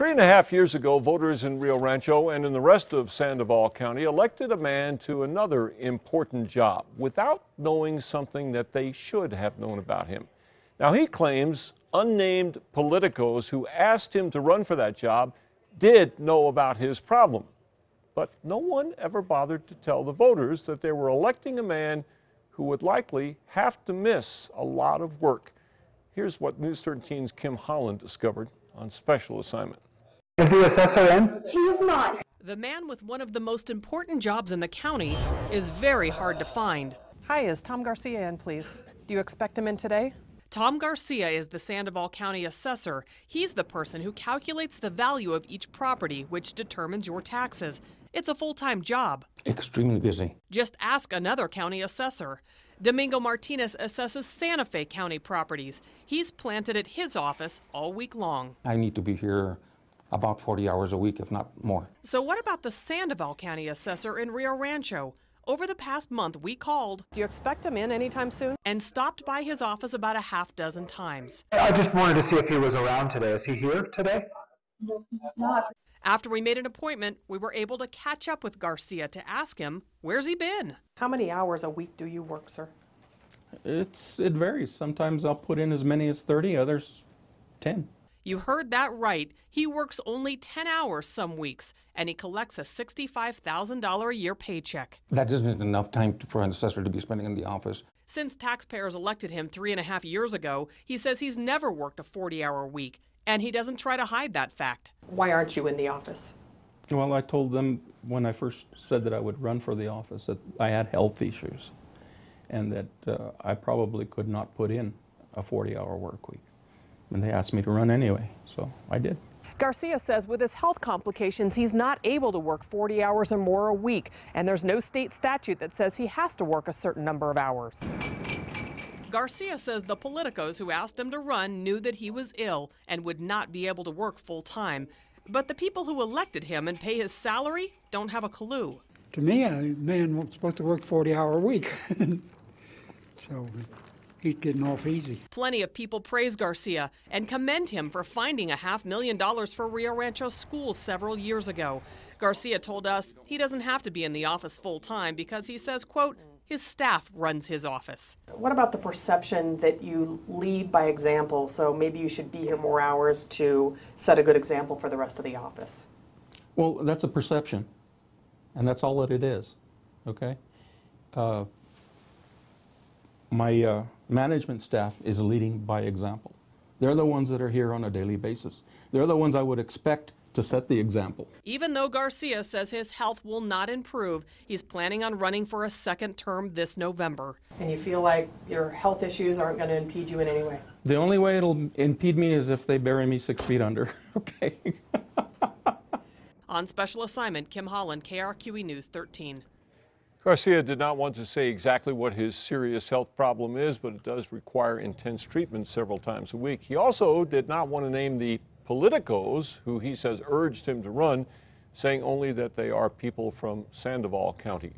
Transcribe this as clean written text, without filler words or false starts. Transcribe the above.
3.5 years ago, voters in Rio Rancho and in the rest of Sandoval County elected a man to another important job without knowing something that they should have known about him. Now, he claims unnamed politicos who asked him to run for that job did know about his problem. But no one ever bothered to tell the voters that they were electing a man who would likely have to miss a lot of work. Here's what News 13's Kim Holland discovered on special assignment. Is the assessor in? He is not. The man with one of the most important jobs in the county is very hard to find. Hi, is Tom Garcia in, please? Do you expect him in today? Tom Garcia is the Sandoval County assessor. He's the person who calculates the value of each property, which determines your taxes. It's a full-time job. Extremely busy. Just ask another county assessor. Domingo Martinez assesses Santa Fe County properties. He's planted at his office all week long. I need to be here about 40 hours a week, if not more. So what about the Sandoval County assessor in Rio Rancho? Over the past month, we called. Do you expect him in anytime soon? And stopped by his office about a half dozen times. I just wanted to see if he was around today. Is he here today? No, he's not. After we made an appointment, we were able to catch up with Garcia to ask him, where's he been? How many hours a week do you work, sir? It varies. Sometimes I'll put in as many as 30, others 10. You heard that right. He works only 10 hours some weeks, and he collects a $65,000 a year paycheck. That isn't enough time for an assessor to be spending in the office. Since taxpayers elected him 3.5 years ago, he says he's never worked a 40-hour week, and he doesn't try to hide that fact. Why aren't you in the office? Well, I told them when I first said that I would run for the office that I had health issues and that I probably could not put in a 40-hour work week. And they asked me to run anyway, so I did. Garcia says with his health complications, he's not able to work 40 hours or more a week, and there's no state statute that says he has to work a certain number of hours. Garcia says the politicos who asked him to run knew that he was ill and would not be able to work full-time. But the people who elected him and pay his salary don't have a clue. To me, a man was supposed to work 40-hour a week, so he's getting off easy. Plenty of people praise Garcia and commend him for finding $500,000 for Rio Rancho schools several years ago. Garcia told us he doesn't have to be in the office full-time because he says, quote, his staff runs his office. What about the perception that you lead by example, so maybe you should be here more hours to set a good example for the rest of the office? Well, that's a perception, and that's all that it is, okay? My management staff is leading by example. They're the ones that are here on a daily basis. They're the ones I would expect to set the example. Even though Garcia says his health will not improve, he's planning on running for a second term this November. And you feel like your health issues aren't going to impede you in any way? The only way it'll impede me is if they bury me 6 feet under, okay? On special assignment, Kim Holland, KRQE News 13. Garcia did not want to say exactly what his serious health problem is, but it does require intense treatment several times a week. He also did not want to name the politicos who he says urged him to run, saying only that they are people from Sandoval County.